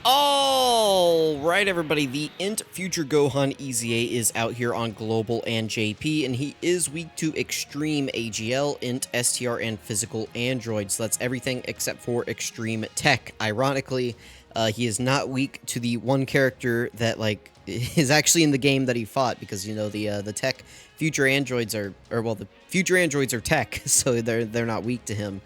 All right, everybody, the INT Future Gohan EZA is out here on Global and JP, and he is weak to Extreme AGL, INT, STR, and Physical Android, so that's everything except for Extreme Tech. Ironically, he is not weak to the one character that, like, is actually in the game that he fought, because, you know, the tech Future Androids are, the Future Androids are tech, so they're not weak to him.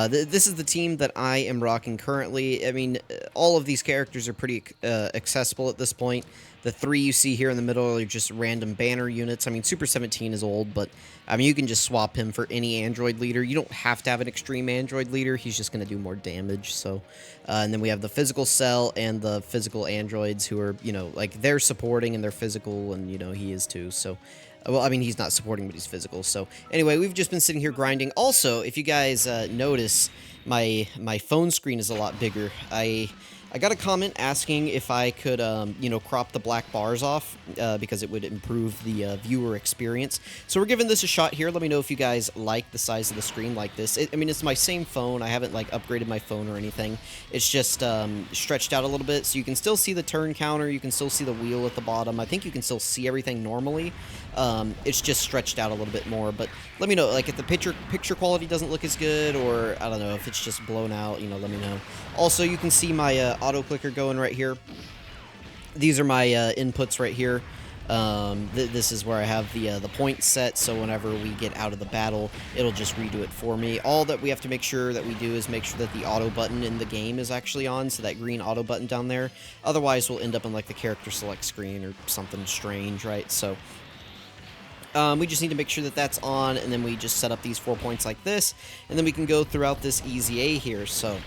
This is the team that I am rocking currently. I mean, all of these characters are pretty accessible at this point. The three you see here in the middle are just random banner units. I mean, Super 17 is old, but I mean, you can just swap him for any Android leader. You don't have to have an extreme Android leader. He's just going to do more damage. So, and then we have the physical cell and the physical androids who are, you know, like they're supporting and they're physical, and, you know, he is too. So, well, I mean, he's not supporting, but he's physical. So, anyway, we've just been sitting here grinding. Also, if you guys notice, my phone screen is a lot bigger. I got a comment asking if I could, you know, crop the black bars off because it would improve the viewer experience. So we're giving this a shot here. Let me know if you guys like the size of the screen like this. I mean, it's my same phone. I haven't, like, upgraded my phone or anything. It's just stretched out a little bit, so you can still see the turn counter. You can still see the wheel at the bottom. I think you can still see everything normally. It's just stretched out a little bit more, but let me know, like, if the picture quality doesn't look as good, or I don't know, if it's just blown out, you know, let me know. Also, you can see my auto clicker going right here. These are my inputs right here. This is where I have the point set, so whenever we get out of the battle, it'll just redo it for me. All that we have to make sure that we do is make sure that the auto button in the game is actually on, so that green auto button down there. Otherwise, we'll end up in, like, the character select screen or something strange, right? So we just need to make sure that that's on, and then we just set up these 4 points like this, and then we can go throughout this EZA here. So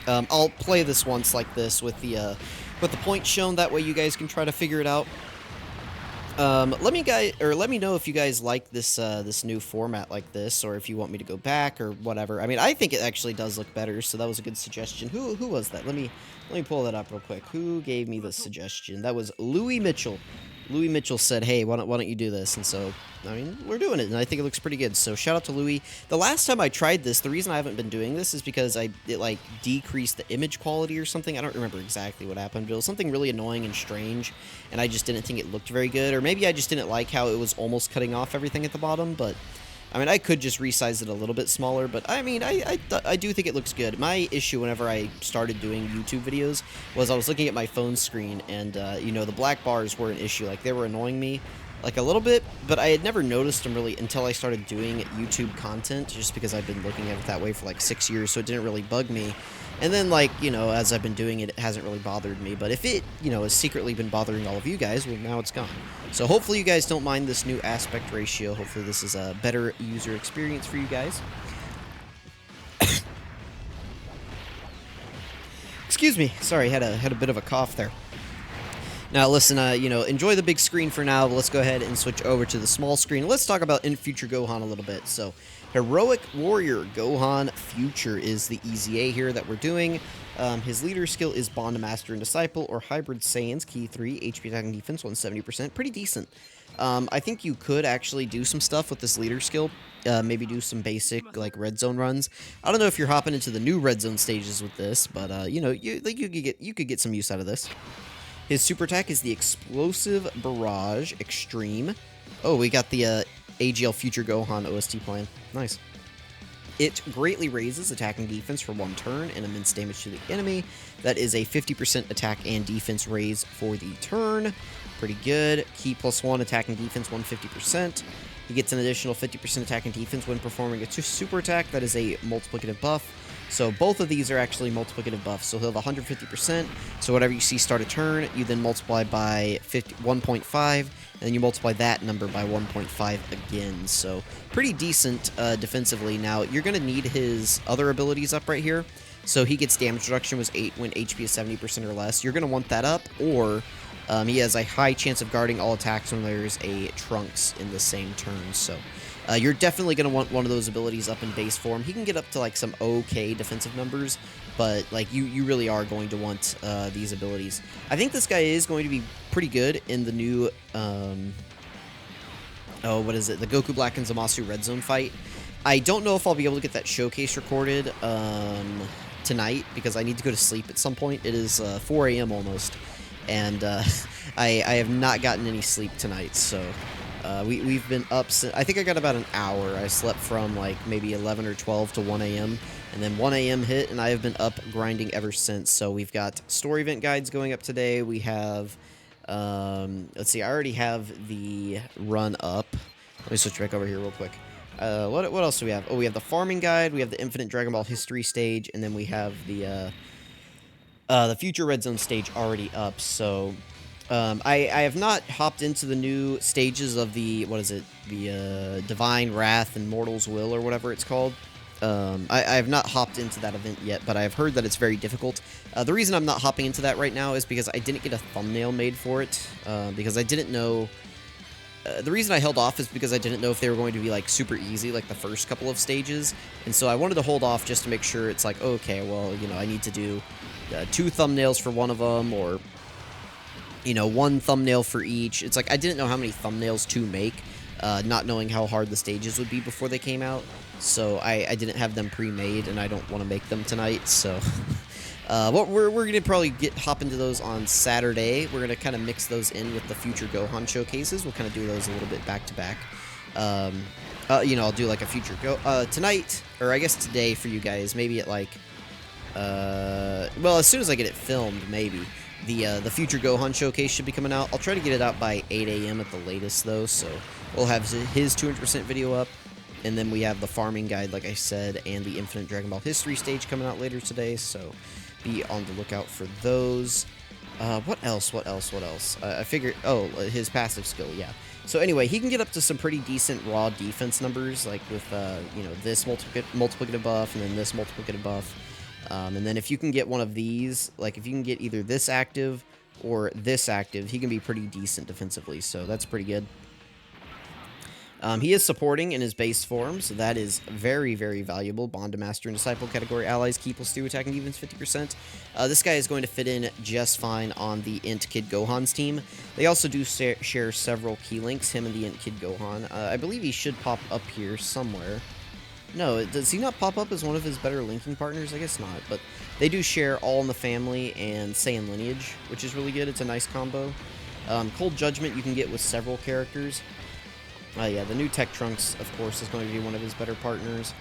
I'll play this once like this with the points shown. That way you guys can try to figure it out. Let me know if you guys like this this new format like this, or if you want me to go back or whatever. I mean, I think it actually does look better, so that was a good suggestion. Who was that? Let me pull that up real quick. Who gave me the suggestion? That was Louis Mitchell. Louis Mitchell said, hey, why don't you do this? And so, I mean, we're doing it, and I think it looks pretty good. So shout out to Louis. The last time I tried this, the reason I haven't been doing this is because it like decreased the image quality or something. I don't remember exactly what happened, but it was something really annoying and strange, and I just didn't think it looked very good. Or maybe I just didn't like how it was almost cutting off everything at the bottom, but I mean, I could just resize it a little bit smaller, but I mean, I do think it looks good. My issue whenever I started doing YouTube videos was I was looking at my phone screen, and, you know, the black bars were an issue. Like, they were annoying me, like, a little bit, but I had never noticed them really until I started doing YouTube content, just because I've been looking at it that way for, like, 6 years, so it didn't really bug me. And then, like, you know, as I've been doing it, it hasn't really bothered me. But if it, you know, has secretly been bothering all of you guys, well, now it's gone. So hopefully you guys don't mind this new aspect ratio. Hopefully this is a better user experience for you guys. Excuse me. Sorry, had a bit of a cough there. Now, listen, you know, enjoy the big screen for now, but let's go ahead and switch over to the small screen. Let's talk about INT Future Gohan a little bit. So, Heroic Warrior Gohan Future is the EZA here that we're doing. His leader skill is Bond Master and Disciple, or Hybrid Saiyans, Key 3, HP attack and defense 170%. Pretty decent. I think you could actually do some stuff with this leader skill. Maybe do some basic, like, red zone runs. I don't know if you're hopping into the new red zone stages with this, but, you know, you could get some use out of this. His super attack is the Explosive Barrage Extreme. Oh, we got the AGL Future Gohan OST playing. Nice. It greatly raises attack and defense for 1 turn and immense damage to the enemy. That is a 50% attack and defense raise for the turn. Pretty good. Key +1 attack and defense 150%. He gets an additional 50% attack and defense when performing a super attack. That is a multiplicative buff. So both of these are actually multiplicative buffs. So he'll have 150%. So whatever you see start a turn, you then multiply by 1.5, and then you multiply that number by 1.5 again. So pretty decent defensively. Now, you're going to need his other abilities up right here. So he gets damage reduction was 8 when HP is 70% or less. You're going to want that up, or he has a high chance of guarding all attacks when there's a Trunks in the same turn. So you're definitely going to want one of those abilities up in base form. He can get up to, like, some okay defensive numbers, but, like, you really are going to want these abilities. I think this guy is going to be pretty good in the new, oh, what is it? The Goku Black and Zamasu Red Zone fight. I don't know if I'll be able to get that showcase recorded tonight because I need to go to sleep at some point. It is 4 a.m. almost, and I have not gotten any sleep tonight, so we've been up since, I think I got about an hour. I slept from like maybe 11 or 12 to 1 a.m., and then 1 a.m. hit, and I have been up grinding ever since. So we've got story event guides going up today. We have, let's see, I already have the run up. Let me switch back over here real quick. What else do we have? Oh, we have the farming guide, we have the Infinite Dragon Ball History stage, and then we have the Future Red Zone stage already up. So I have not hopped into the new stages of the, what is it, the Divine Wrath and Mortal's Will, or whatever it's called. I have not hopped into that event yet, but I've heard that it's very difficult. The reason I'm not hopping into that right now is because I didn't get a thumbnail made for it, because I didn't know... the reason I held off is because I didn't know if they were going to be, like, super easy, like the first couple of stages, and so I wanted to hold off just to make sure it's like, okay, well, you know, I need to do 2 thumbnails for one of them, or, you know, 1 thumbnail for each. It's like, I didn't know how many thumbnails to make, not knowing how hard the stages would be before they came out, so I didn't have them pre-made, and I don't want to make them tonight, so... what we're gonna probably hop into those on Saturday. We're gonna kind of mix those in with the Future Gohan showcases. We'll kind of do those a little bit back to back. You know, I'll do like a Future tonight, or I guess today for you guys. Maybe at like, well, as soon as I get it filmed, maybe the Future Gohan showcase should be coming out. I'll try to get it out by 8 a.m. at the latest, though. So we'll have his 200% video up. And then we have the farming guide, like I said, and the Infinite Dragon Ball History stage coming out later today, so be on the lookout for those. What else? I figured... Oh, his passive skill, yeah. So anyway, he can get up to some pretty decent raw defense numbers, like with, you know, this multiplicative buff, and then this multiplicative buff. And then if you can get one of these, like if you can get either this active or this active, he can be pretty decent defensively, so that's pretty good. He is supporting in his base form, so that is very, very valuable. Bond to Master and Disciple category allies, key +2 attacking defense 50%. This guy is going to fit in just fine on the INT Kid Gohan's team. They also do share several key links, him and the INT Kid Gohan. I believe he should pop up here somewhere. No, does he not pop up as one of his better linking partners? I guess not, but they do share All in the Family and Saiyan Lineage, which is really good. It's a nice combo. Cold Judgment you can get with several characters. Yeah, the new Tech Trunks, of course, is going to be one of his better partners.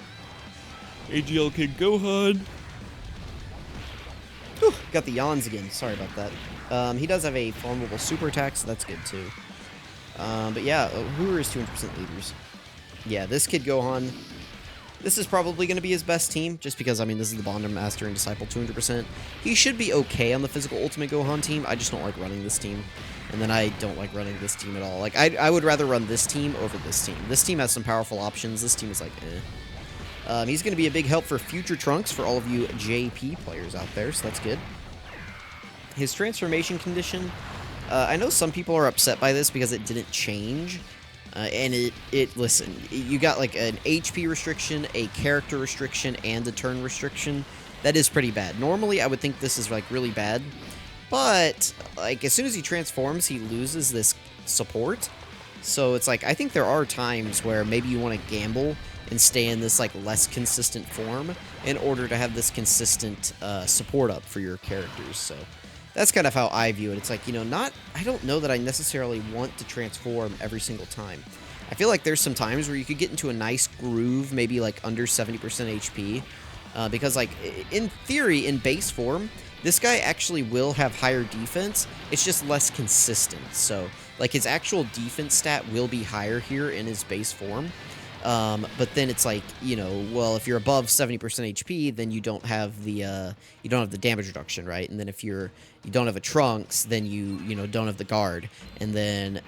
AGL Kid Gohan. Whew, got the yawns again. Sorry about that. He does have a formidable super attack, so that's good too. But yeah, who are his 200% leaders? Yeah, this Kid Gohan, this is probably going to be his best team, just because, I mean, this is the Bond Master and Disciple 200%. He should be okay on the physical Ultimate Gohan team. I just don't like running this team. And then I don't like running this team at all. Like, I would rather run this team over this team. This team has some powerful options. This team is like, eh. He's going to be a big help for future Trunks for all of you JP players out there, so that's good. His transformation condition, I know some people are upset by this because it didn't change. And listen, you got like an HP restriction, a character restriction, and a turn restriction. That is pretty bad. Normally, I would think this is like really bad. But, like, as soon as he transforms, he loses this support. So it's like, I think there are times where maybe you want to gamble and stay in this, like, less consistent form in order to have this consistent support up for your characters. So that's kind of how I view it. It's like, you know, I don't know that I necessarily want to transform every single time. I feel like there's some times where you could get into a nice groove, maybe, like, under 70% HP. Because, like, in theory, in base form, this guy actually will have higher defense, it's just less consistent. So, like, his actual defense stat will be higher here in his base form. But then it's like, you know, well, if you're above 70% HP, then you don't have the damage reduction, right? And then if you don't have a Trunks, then you don't have the guard. And then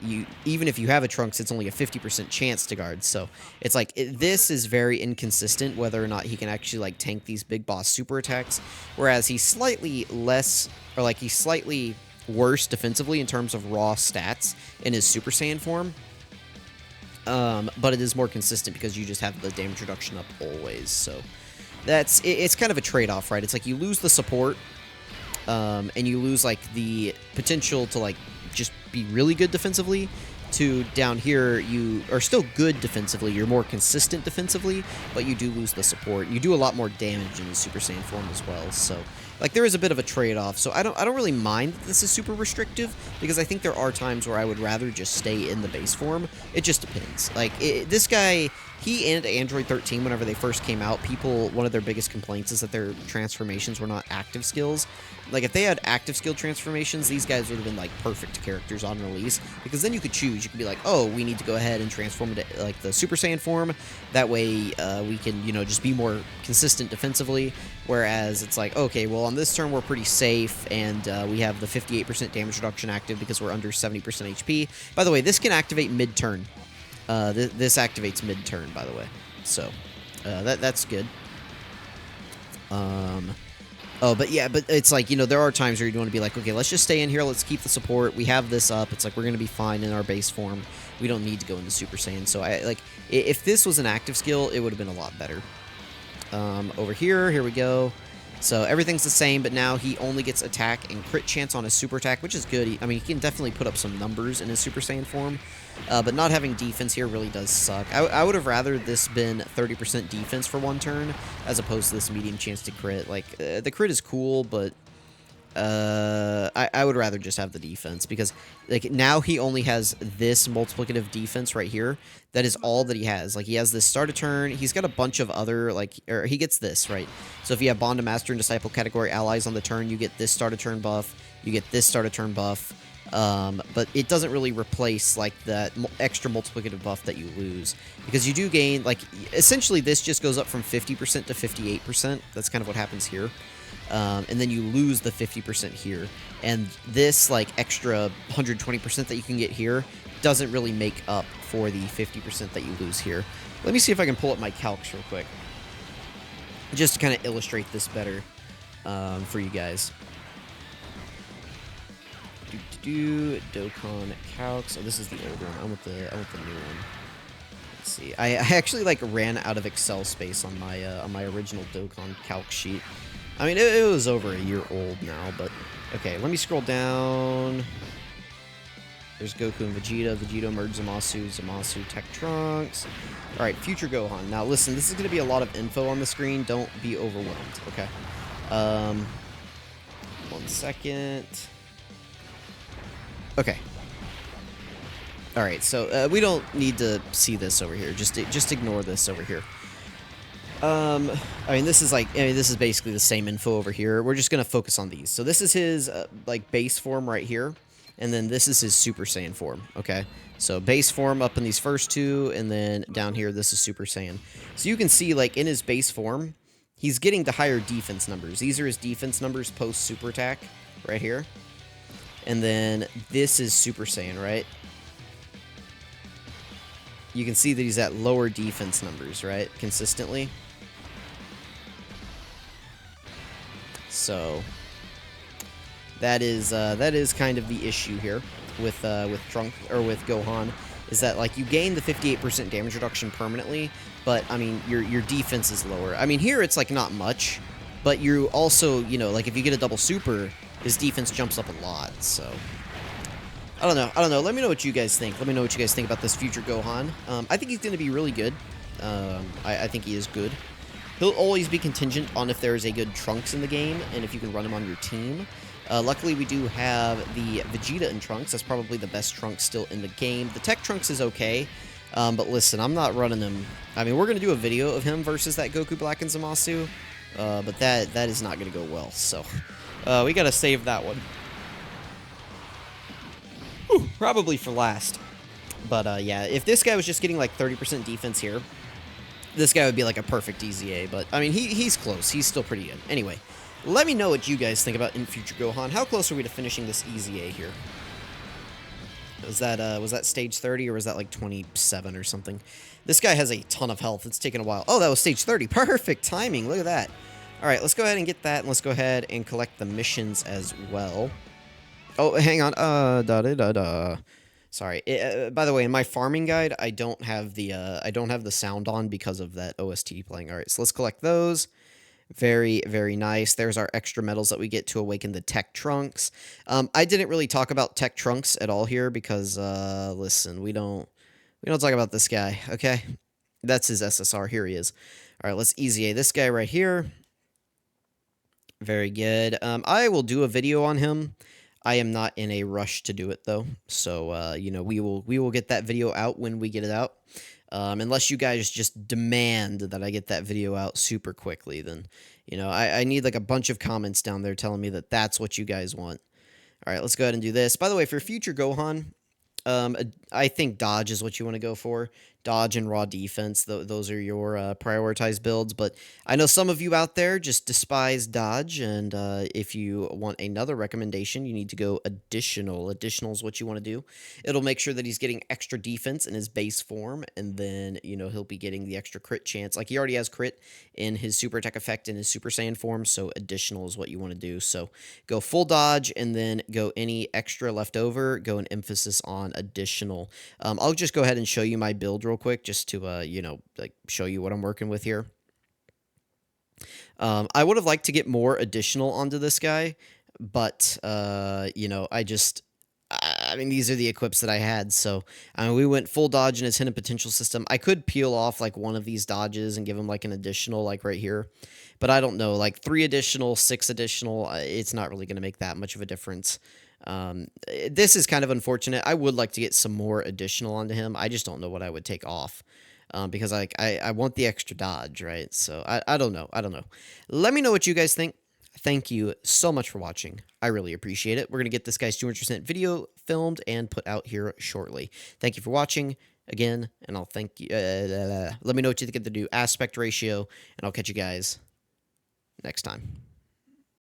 even if you have a Trunks, it's only a 50% chance to guard. So it's like, this is very inconsistent whether or not he can actually, like, tank these big boss super attacks. Whereas he's slightly less, or like he's slightly worse defensively in terms of raw stats in his Super Saiyan form. But it is more consistent because you just have the damage reduction up always. So it's kind of a trade-off, right? It's like you lose the support, and you lose, like, the potential to, like, just be really good defensively, to down here, you are still good defensively. You're more consistent defensively, but you do lose the support. You do a lot more damage in the Super Saiyan form as well. So, like, there is a bit of a trade-off. So I don't really mind that this is super restrictive, because I think there are times where I would rather just stay in the base form. It just depends. Like, this guy, he and Android 13, whenever they first came out, one of their biggest complaints is that their transformations were not active skills. Like, if they had active skill transformations, these guys would have been, like, perfect characters on release, because then you could choose. You could be like, oh, we need to go ahead and transform into, like, the Super Saiyan form. That way, we can, you know, just be more consistent defensively, whereas it's like, okay, well, on this turn, we're pretty safe, and we have the 58% damage reduction active because we're under 70% HP. By the way, this can activate mid-turn. This activates mid-turn, by the way. So, that's good. Oh, but yeah, but it's like, you know, there are times where you want to be like, okay, let's just stay in here, let's keep the support, we have this up, it's like, we're going to be fine in our base form, we don't need to go into Super Saiyan. So, if this was an active skill, it would have been a lot better. Over here we go. So everything's the same, but now he only gets attack and crit chance on his super attack, which is good. I mean, he can definitely put up some numbers in his Super Saiyan form, but not having defense here really does suck. I would have rather this been 30% defense for one turn, as opposed to this medium chance to crit. Like, the crit is cool, but I would rather just have the defense, because like now he only has this multiplicative defense right here. That is all that he has. Like, he has this start a turn. He's got a bunch of other, like, or he gets this, right? So if you have Bond to Master and Disciple category allies on the turn, you get this start a turn buff. You get this start a turn buff. But it doesn't really replace, like, that extra multiplicative buff that you lose. Because you do gain, like, essentially this just goes up from 50% to 58%. That's kind of what happens here. And then you lose the 50% here. And this, like, extra 120% that you can get here doesn't really make up for the 50% that you lose here. Let me see if I can pull up my calcs real quick, just to kind of illustrate this better for you guys. Dokkan calcs. Oh, this is the old one. I want the new one. Let's see. I actually, like, ran out of Excel space on my original Dokkan calc sheet. I mean, it was over a year old now, but okay. Let me scroll down. There's Goku and Vegeta. Vegeta merged Zamasu, Tech Trunks. All right, Future Gohan. Now, listen, this is going to be a lot of info on the screen. Don't be overwhelmed, okay? 1 second. Okay. All right, so we don't need to see this over here. Just ignore this over here. I mean, this is this is basically the same info over here. We're just going to focus on these. So this is his, like, base form right here. And then this is his Super Saiyan form, okay? So base form up in these first two, and then down here, this is Super Saiyan. So you can see, like, in his base form, he's getting to higher defense numbers. These are his defense numbers post-super attack, right here. And then this is Super Saiyan, right? You can see that he's at lower defense numbers, right? Consistently. So that is kind of the issue here with Gohan, is that, like, you gain the 58% damage reduction permanently, but I mean your defense is lower. I mean, here it's like not much, but you also, you know, like, if you get a double super, his defense jumps up a lot. So I don't know. Let me know what you guys think. Let me know what you guys think about this Future Gohan. I think he's going to be really good. I think he is good. He'll always be contingent on if there is a good Trunks in the game, and if you can run him on your team. Luckily, we do have the Vegeta in Trunks. That's probably the best Trunks still in the game. The Tech Trunks is okay, but listen, I'm not running him. I mean, we're going to do a video of him versus that Goku Black and Zamasu, but that is not going to go well, so we got to save that one. Whew, probably for last. But yeah, if this guy was just getting like 30% defense here, this guy would be like a perfect EZA, but I mean, he's close. He's still pretty good. Anyway, let me know what you guys think about in Future Gohan. How close are we to finishing this EZA here? Was that stage 30, or was that like 27 or something? This guy has a ton of health. It's taken a while. Oh, that was stage 30. Perfect timing. Look at that. All right, let's go ahead and get that, and let's go ahead and collect the missions as well. Oh, hang on. Sorry. By the way, in my farming guide, I don't have the sound on because of that OST playing. All right, so let's collect those. Very, very nice. There's our extra medals that we get to awaken the tech trunks. I didn't really talk about tech trunks at all here because, listen, we don't talk about this guy, okay? That's his SSR. Here he is. All right, let's easy A this guy right here. Very good. I will do a video on him. I am not in a rush to do it though, so we will get that video out when we get it out. Unless you guys just demand that I get that video out super quickly, then I need like a bunch of comments down there telling me that that's what you guys want. All right, let's go ahead and do this. By the way, for Future Gohan, I think dodge is what you want to go for. Dodge and raw defense. Those are your prioritized builds. But I know some of you out there just despise dodge. And if you want another recommendation, you need to go additional. Additional is what you want to do. It'll make sure that he's getting extra defense in his base form. And then, he'll be getting the extra crit chance. Like he already has crit in his super attack effect in his Super Saiyan form. So additional is what you want to do. So go full dodge and then go any extra left over. Go an emphasis on additional. I'll just go ahead and show you my build real quick just to, like show you what I'm working with here. I would have liked to get more additional onto this guy, but, I mean, these are the equips that I had, so we went full dodge in his hidden potential system. I could peel off, like, one of these dodges and give him, like, an additional, like, right here, but I don't know, like, 3 additional, 6 additional, it's not really going to make that much of a difference. This is kind of unfortunate. I would like to get some more additional onto him. I just don't know what I would take off. Because I want the extra dodge, right? So I don't know. I don't know. Let me know what you guys think. Thank you so much for watching. I really appreciate it. We're going to get this guy's 200% video filmed and put out here shortly. Thank you for watching again, and I'll thank you. Let me know what you think of the new aspect ratio, and I'll catch you guys next time.